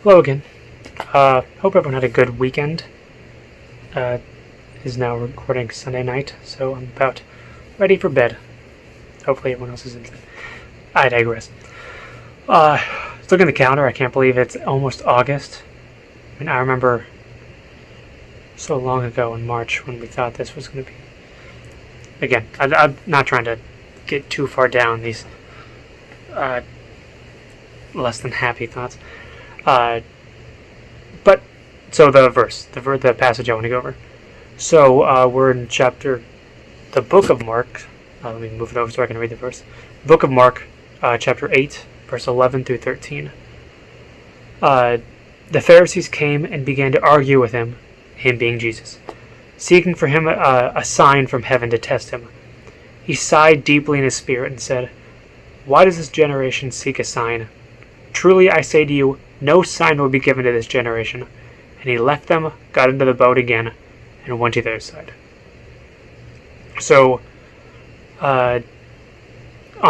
Hello again. Hope everyone had a good weekend. Is now recording Sunday night, so I'm about ready for bed. Hopefully everyone else is in. I digress. Looking at the calendar, I can't believe it's almost August. I mean, I remember so long ago in March when we thought this was going to be. Again, I'm not trying to get too far down these less than happy thoughts. But so the passage I want to go over. So we're in the book of Mark. Let me move it over so I can read the verse. Book of Mark, chapter 8, verse 11 through 13. The Pharisees came and began to argue with him being Jesus, seeking for him a sign from heaven to test him. He sighed deeply in his spirit and said, "Why does this generation seek a sign? Truly I say to you, no sign will be given to this generation." And he left them, got into the boat again, and went to their side. So, on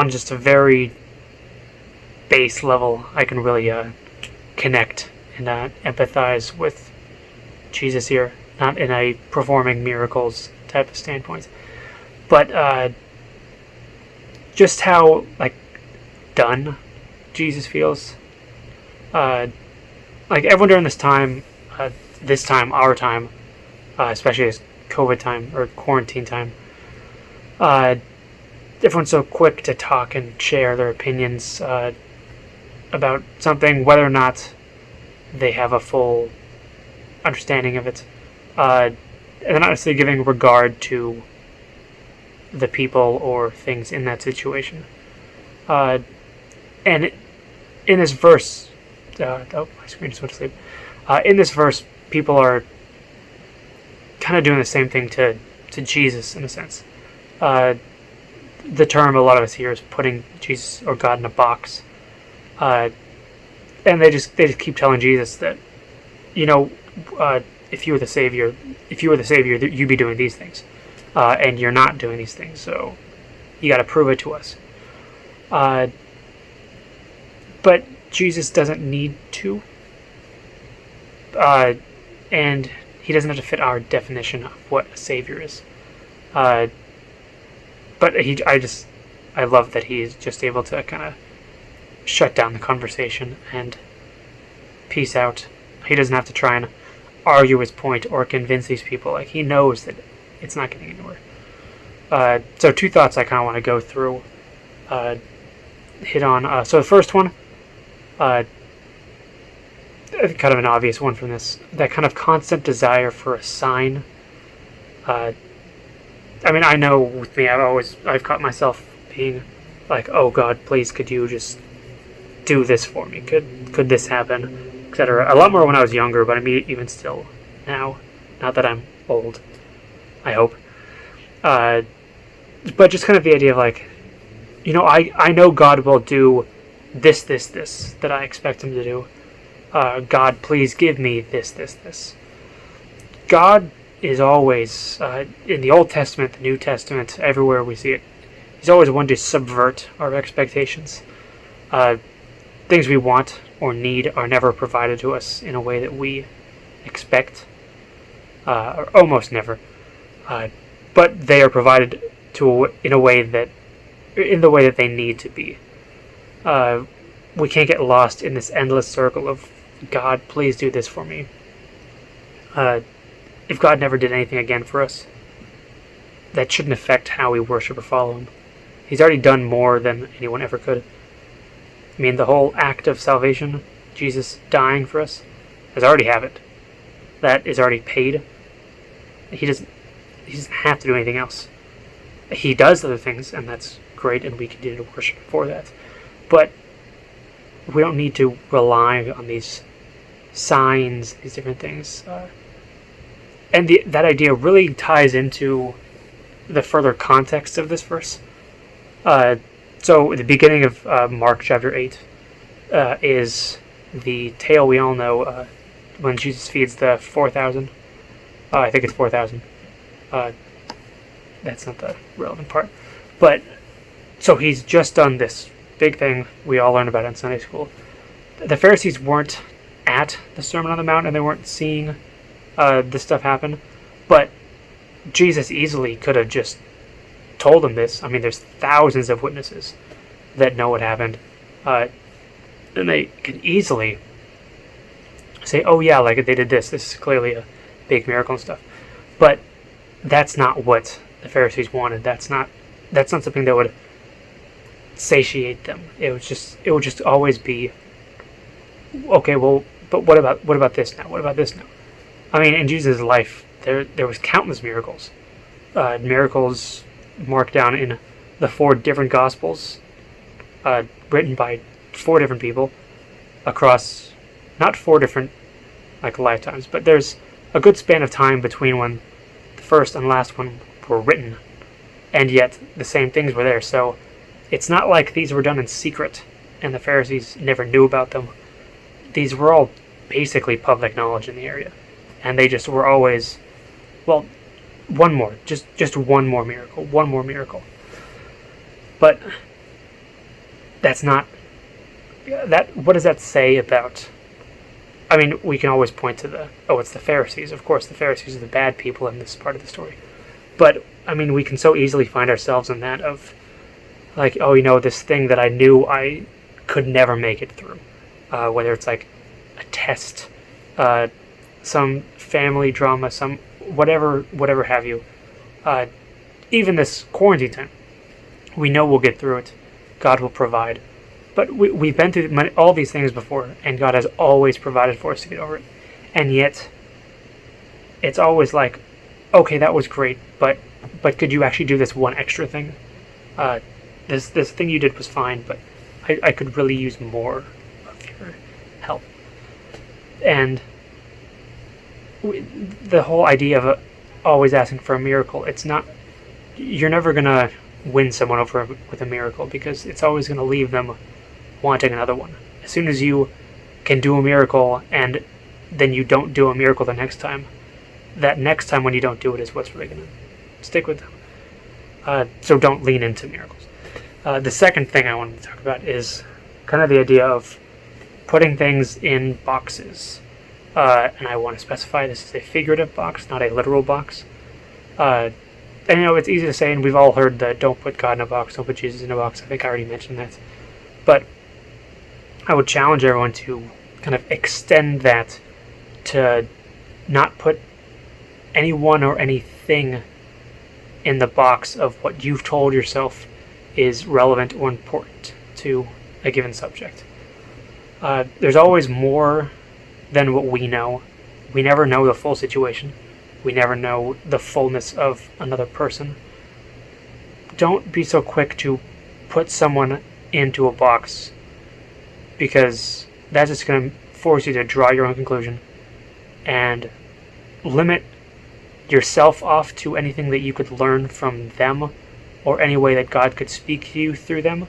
just a very base level, I can really connect and empathize with Jesus here, not in a performing miracles type of standpoint, but just how done Jesus feels. Everyone during our time, especially as COVID time or quarantine time, everyone's so quick to talk and share their opinions about something, whether or not they have a full understanding of it. And they're not necessarily giving regard to the people or things in that situation. And in this verse, my screen just went to sleep. In this verse, people are kind of doing the same thing to Jesus in a sense. The term a lot of us hear is putting Jesus or God in a box, and they just keep telling Jesus that, if you were the Savior, you'd be doing these things, and you're not doing these things, so you got to prove it to us. But Jesus doesn't need to, and he doesn't have to fit our definition of what a Savior is. But I love that he's just able to kind of shut down the conversation and peace out. He doesn't have to try and argue his point or convince these people. He knows that it's not getting anywhere. So two thoughts I kind of want to go through, hit on. So the first one, kind of an obvious one from this, that kind of constant desire for a sign. I know with me, I've caught myself being like, "Oh God, please, could you just do this for me? Could this happen?" Etc. A lot more when I was younger, but even still now. Not that I'm old, I hope. But just kind of the idea of I know God will do this that I expect him to do. God, please give me this. God is always, in the Old Testament, the New Testament, everywhere we see it, he's always one to subvert our expectations. Things we want or need are never provided to us in a way that we expect, or almost never. But they are provided in the way that they need to be. We can't get lost in this endless circle of, "God, please do this for me." If God never did anything again for us, that shouldn't affect how we worship or follow him. He's already done more than anyone ever could. The whole act of salvation, Jesus dying for us, has already happened. That is already paid. He doesn't have to do anything else. He does other things, and that's great, and we continue to worship for that. But we don't need to rely on these signs, these different things. And that idea really ties into the further context of this verse. So the beginning of Mark chapter 8 is the tale we all know when Jesus feeds the 4,000. I think it's 4,000. That's not the relevant part. But, so he's just done this big thing we all learned about in Sunday school. The Pharisees weren't at the Sermon on the Mount and they weren't seeing this stuff happen. But Jesus easily could have just told them this. I mean, there's thousands of witnesses that know what happened. And they could easily say, oh yeah, like they did this. This is clearly a big miracle and stuff. But that's not what the Pharisees wanted. That's not something that would satiate them. It would just always be, okay, well, but what about this now? What about this now? I mean, in Jesus' life, there was countless miracles. Miracles marked down in the 4 different Gospels, written by 4 different people across not 4 different lifetimes, but there's a good span of time between when the first and last one were written, and yet the same things were there. So it's not like these were done in secret and the Pharisees never knew about them. These were all basically public knowledge in the area, and they just were always, well, one more, just one more miracle. But that's not that. What does that say about? I mean, we can always point to it's the Pharisees. Of course, the Pharisees are the bad people in this part of the story. But, I mean, we can so easily find ourselves in that of, this thing that I knew I could never make it through. Whether it's like a test, some family drama, some whatever have you. Even this quarantine time, we know we'll get through it. God will provide. But we've been through all these things before, and God has always provided for us to get over it. And yet, it's always like, okay, that was great, but could you actually do this one extra thing? This thing you did was fine, but I could really use more of your help. And the whole idea of always asking for a miracle, it's not, you're never going to win someone over with a miracle, because it's always going to leave them wanting another one. As soon as you can do a miracle and then you don't do a miracle the next time, that next time when you don't do it is what's really going to stick with them. So don't lean into miracles. The second thing I wanted to talk about is kind of the idea of putting things in boxes. And I want to specify this is a figurative box, not a literal box. And it's easy to say, and we've all heard that don't put God in a box, don't put Jesus in a box. I think I already mentioned that. But I would challenge everyone to kind of extend that to not put anyone or anything in the box of what you've told yourself is relevant or important to a given subject. There's always more than what we know. We never know the full situation. We never know the fullness of another person. Don't be so quick to put someone into a box, because that's just going to force you to draw your own conclusion and limit yourself off to anything that you could learn from them or any way that God could speak to you through them,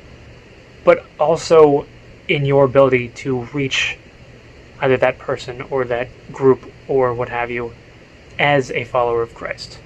but also in your ability to reach either that person or that group or what have you as a follower of Christ.